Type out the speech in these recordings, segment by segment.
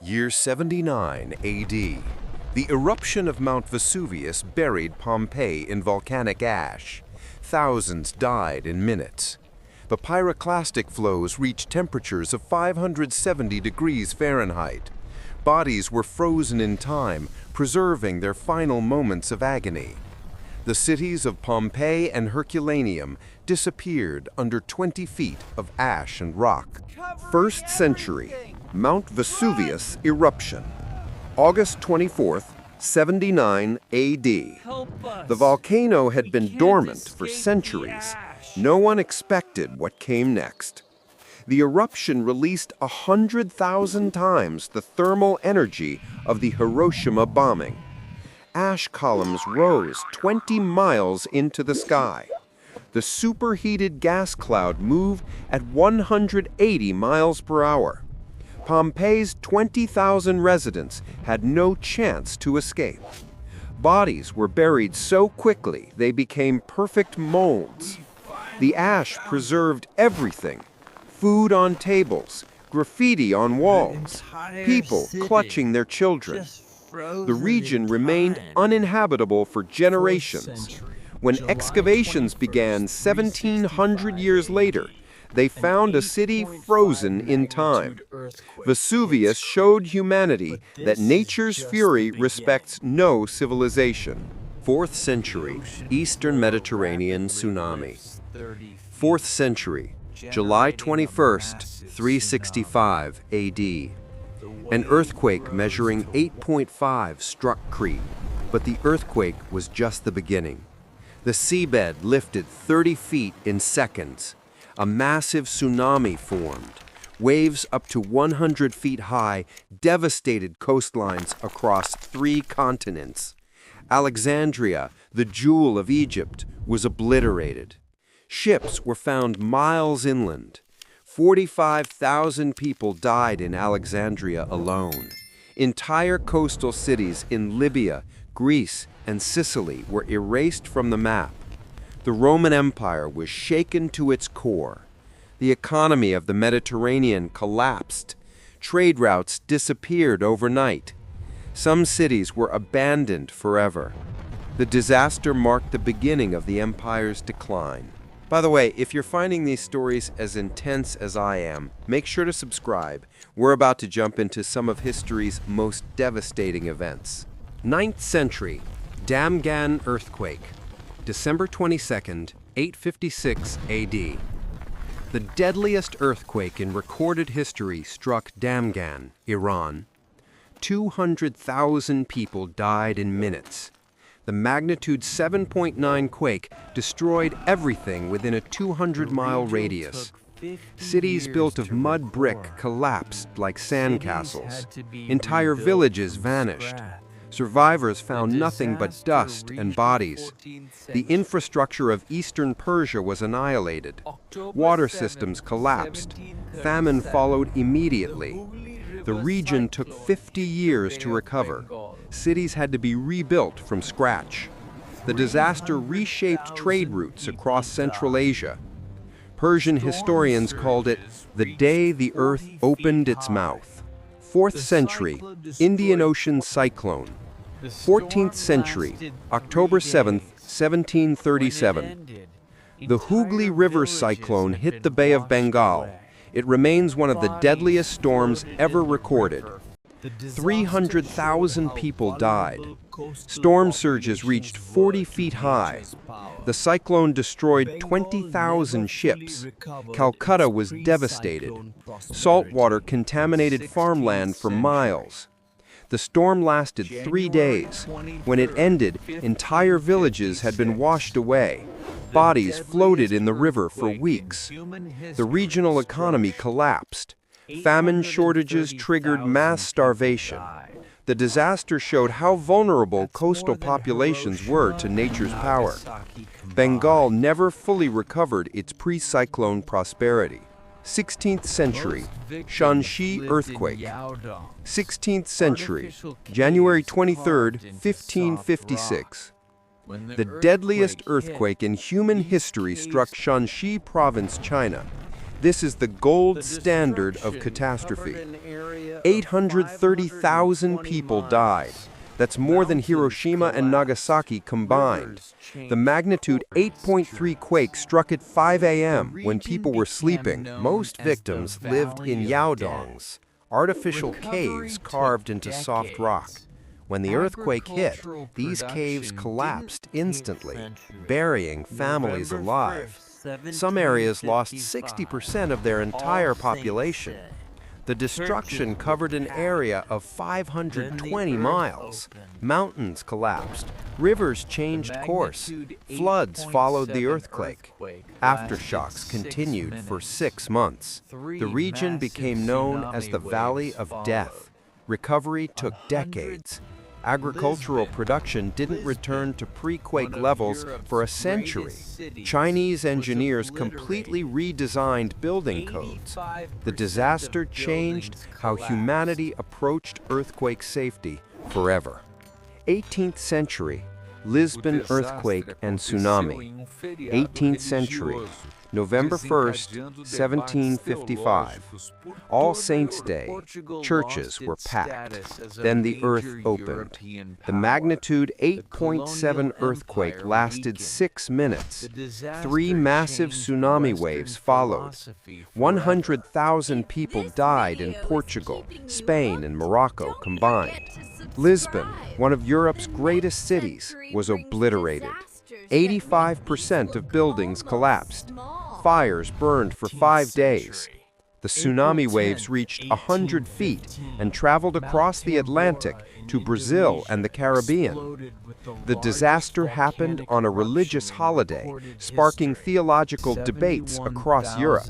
Year 79 AD. The eruption of Mount Vesuvius buried Pompeii in volcanic ash. Thousands died in minutes. The pyroclastic flows reached temperatures of 570 degrees Fahrenheit. Bodies were frozen in time, preserving their final moments of agony. The cities of Pompeii and Herculaneum disappeared under 20 feet of ash and rock. 1st century, Mount Vesuvius eruption. August 24th, 79 AD. The volcano had been dormant for centuries. No one expected what came next. The eruption released 100,000 times the thermal energy of the Hiroshima bombing. Ash columns rose 20 miles into the sky. The superheated gas cloud moved at 180 miles per hour. Pompeii's 20,000 residents had no chance to escape. Bodies were buried so quickly they became perfect molds. The ash preserved everything: food on tables, graffiti on walls, people clutching their children. The region remained uninhabitable for generations. When excavations began 1,700 years later, they found a city frozen in time. Vesuvius showed humanity that nature's fury respects no civilization. 4th century, Eastern Mediterranean tsunami. 4th century, July 21st, 365 AD. An earthquake measuring 8.5 struck Crete, but the earthquake was just the beginning. The seabed lifted 30 feet in seconds. A massive tsunami formed. Waves up to 100 feet high devastated coastlines across 3 continents. Alexandria, the jewel of Egypt, was obliterated. Ships were found miles inland. 45,000 people died in Alexandria alone. Entire coastal cities in Libya, Greece, and Sicily were erased from the map. The Roman Empire was shaken to its core. The economy of the Mediterranean collapsed. Trade routes disappeared overnight. Some cities were abandoned forever. The disaster marked the beginning of the empire's decline. By the way, if you're finding these stories as intense as I am, make sure to subscribe. We're about to jump into some of history's most devastating events. 9th century, Damghan earthquake. December 22nd, 856 AD. The deadliest earthquake in recorded history struck Damghan, Iran. 200,000 people died in minutes. The magnitude 7.9 quake destroyed everything within a 200-mile radius. Cities built of mud brick collapsed like sandcastles. Entire villages vanished. Survivors found nothing but dust and bodies. The infrastructure of eastern Persia was annihilated. Water systems collapsed. Famine followed immediately. The region took 50 years to recover. Cities had to be rebuilt from scratch. The disaster reshaped trade routes across Central Asia. Persian historians called it the day the earth opened its mouth. 4th century, Indian Ocean cyclone. 14th century, October 7th, 1737. The Hooghly River cyclone hit the Bay of Bengal. It remains one of the deadliest storms ever recorded. 300,000 people died. Storm surges reached 40 feet high. The cyclone destroyed 20,000 ships. Calcutta was devastated. Salt water contaminated farmland for miles. The storm lasted 3 days. When it ended, entire villages had been washed away. Bodies floated in the river for weeks. The regional economy collapsed. Famine shortages triggered mass starvation. The disaster showed how vulnerable coastal populations were to nature's power. Bengal never fully recovered its pre-cyclone prosperity. 16th century, Shaanxi earthquake. 16th century, January 23, 1556. The deadliest earthquake in human history struck Shaanxi province, China. This is the gold standard of catastrophe. 830,000 people died. That's more than Hiroshima and Nagasaki combined. The magnitude 8.3 quake struck at 5 a.m. when people were sleeping. Most victims lived in yaodongs, artificial caves carved into soft rock. When the earthquake hit, these caves collapsed instantly, burying families alive. Some areas lost 60% of their entire population. The destruction covered an area of 520 miles. Mountains collapsed. Rivers changed course. Floods followed the earthquake. Aftershocks continued for 6 months. The region became known as the Valley of Death. Recovery took decades. Agricultural production didn't return to pre-quake levels for a century. Chinese engineers completely redesigned building codes. The disaster changed how humanity approached earthquake safety forever. 18th century, Lisbon earthquake and tsunami. 18th century, November 1st, 1755. All Saints' Day, churches were packed. Then the earth opened. The magnitude 8.7 earthquake lasted 6 minutes. 3 massive tsunami waves followed. 100,000 people died in Portugal, Spain, and Morocco combined. Lisbon, one of Europe's greatest cities, was obliterated. 85% of buildings collapsed. Fires burned for 5 days. The tsunami waves reached 100 feet and traveled across the Atlantic to Brazil and the Caribbean. The disaster happened on a religious holiday, sparking theological debates across Europe.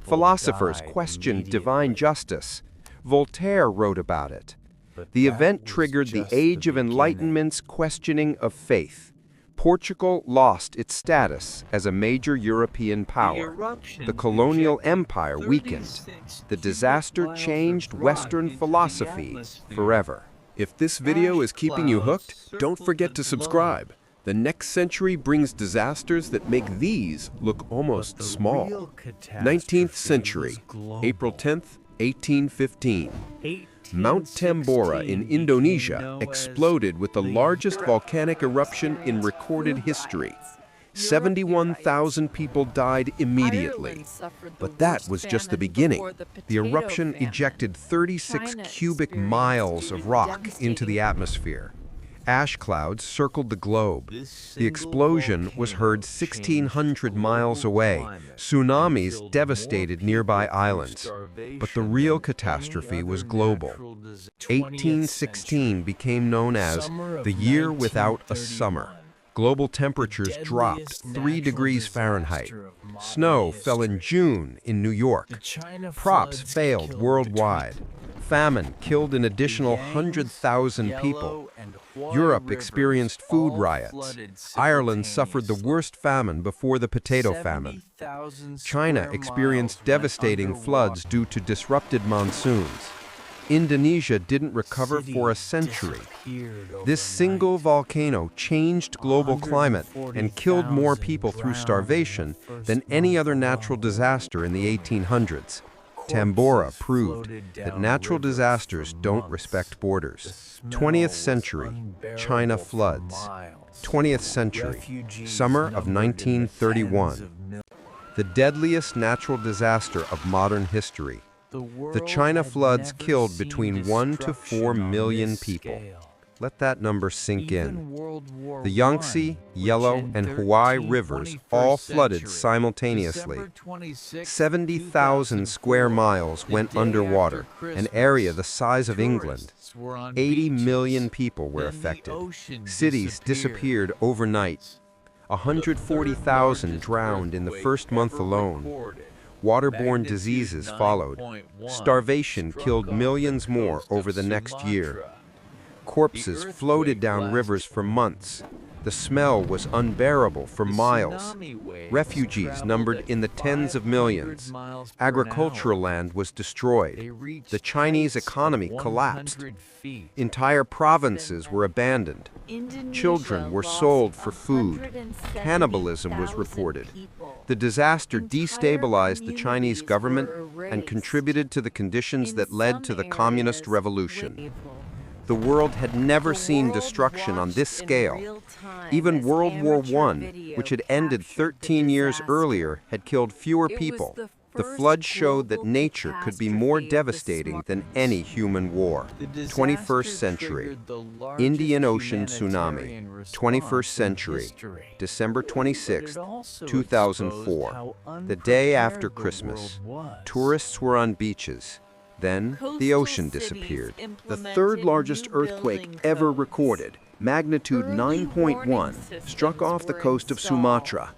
Philosophers questioned divine justice. Voltaire wrote about it. The event triggered the Age of Enlightenment's questioning of faith. Portugal lost its status as a major European power. The colonial empire weakened. The disaster changed Western philosophy forever. If this video is keeping you hooked, don't forget to subscribe. The next century brings disasters that make these look almost small. 19th century, April 10th, 1815. Mount Tambora in Indonesia exploded with the largest volcanic eruption in recorded history. 71,000 people died immediately. But that was just the beginning. The eruption ejected 36 cubic miles of rock into the atmosphere. Ash clouds circled the globe. The explosion was heard 1,600 miles away. Tsunamis devastated nearby islands. But the real catastrophe was global. 1816 became known as the year without a summer. Global temperatures dropped 3 degrees Fahrenheit. Snow fell in June in New York. Crops failed worldwide. Famine killed an additional 100,000 people. Europe experienced food riots. Ireland suffered the worst famine before the potato famine. China experienced devastating floods due to disrupted monsoons. Indonesia didn't recover for a century. This single volcano changed global climate and killed more people through starvation than any other natural disaster in the 1800s. Tambora proved that natural disasters don't respect borders. 20th century, China floods. 20th century, summer of 1931. The deadliest natural disaster of modern history. The China floods killed between 1 to 4 million people. Let that number sink in. The Yangtze, Yellow, and Huai rivers all flooded simultaneously. 70,000 square miles went underwater, an area the size of England. 80 million people were affected. Cities disappeared overnight. 140,000 drowned in the first month alone. Waterborne diseases followed. Starvation killed millions more over the next year. Corpses floated down rivers for months. The smell was unbearable for miles. Refugees numbered in the tens of millions. Agricultural land was destroyed. The Chinese economy collapsed. Entire provinces were abandoned. Children were sold for food. Cannibalism was reported. The disaster destabilized the Chinese government and contributed to the conditions that led to the Communist Revolution. The world had never seen destruction on this scale. Even World War I, which had ended 13 years earlier, had killed fewer people. The flood showed that nature could be more devastating than any human war. 21st century. Indian Ocean tsunami. 21st century. December 26, 2004. The day after Christmas. Tourists were on beaches. Then, the ocean disappeared. The third largest earthquake ever recorded, magnitude 9.1, struck off the coast of Sumatra.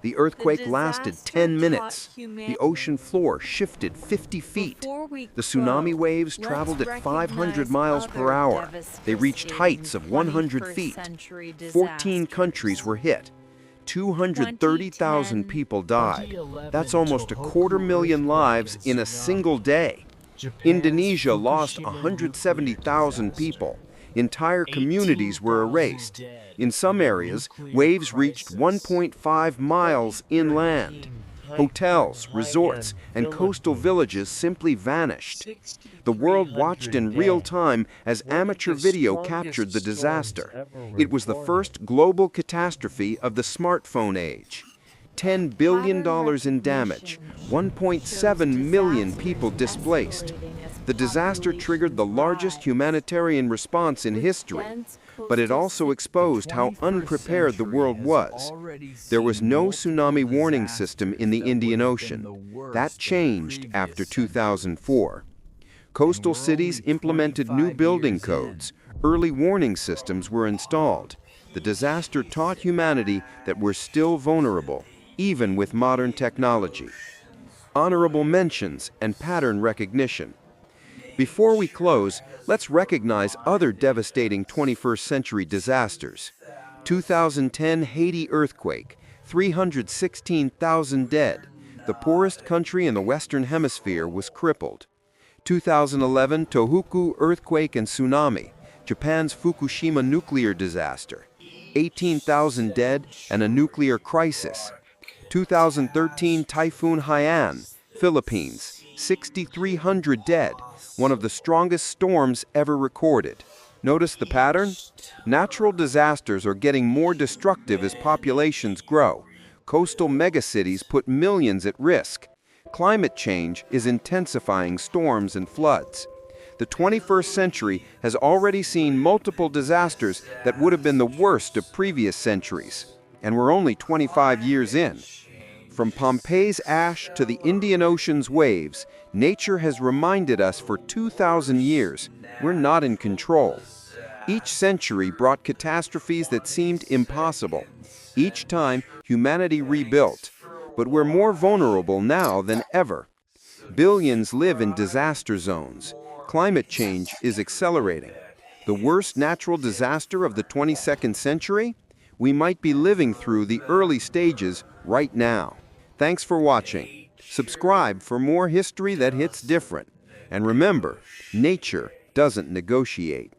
The earthquake lasted 10 minutes. The ocean floor shifted 50 feet. The tsunami waves traveled at 500 miles per hour. They reached heights of 100 feet. 14 countries were hit. 230,000 people died. That's almost 250,000 lives in a single day. Indonesia lost 170,000 people. Entire communities were erased. In some areas, waves reached 1.5 miles inland. Hotels, resorts, and coastal villages simply vanished. The world watched in real time as amateur video captured the disaster. It was the first global catastrophe of the smartphone age. $10 billion in damage, 1.7 million people displaced. The disaster triggered the largest humanitarian response in history, but it also exposed how unprepared the world was. There was no tsunami warning system in the Indian Ocean. That changed after 2004. Coastal cities implemented new building codes. Early warning systems were installed. The disaster taught humanity that we're still vulnerable, even with modern technology. Honorable mentions and pattern recognition. Before we close, let's recognize other devastating 21st century disasters. 2010 Haiti earthquake, 316,000 dead. The poorest country in the Western Hemisphere was crippled. 2011 Tohoku earthquake and tsunami, Japan's Fukushima nuclear disaster. 18,000 dead and a nuclear crisis. 2013 Typhoon Haiyan, Philippines, 6,300 dead, one of the strongest storms ever recorded. Notice the pattern? Natural disasters are getting more destructive as populations grow. Coastal megacities put millions at risk. Climate change is intensifying storms and floods. The 21st century has already seen multiple disasters that would have been the worst of previous centuries. And we're only 25 years in. From Pompeii's ash to the Indian Ocean's waves, nature has reminded us for 2,000 years we're not in control. Each century brought catastrophes that seemed impossible. Each time, humanity rebuilt. But we're more vulnerable now than ever. Billions live in disaster zones. Climate change is accelerating. The worst natural disaster of the 22nd century? We might be living through the early stages right now. Thanks for watching. Subscribe for more history that hits different. And remember, nature doesn't negotiate.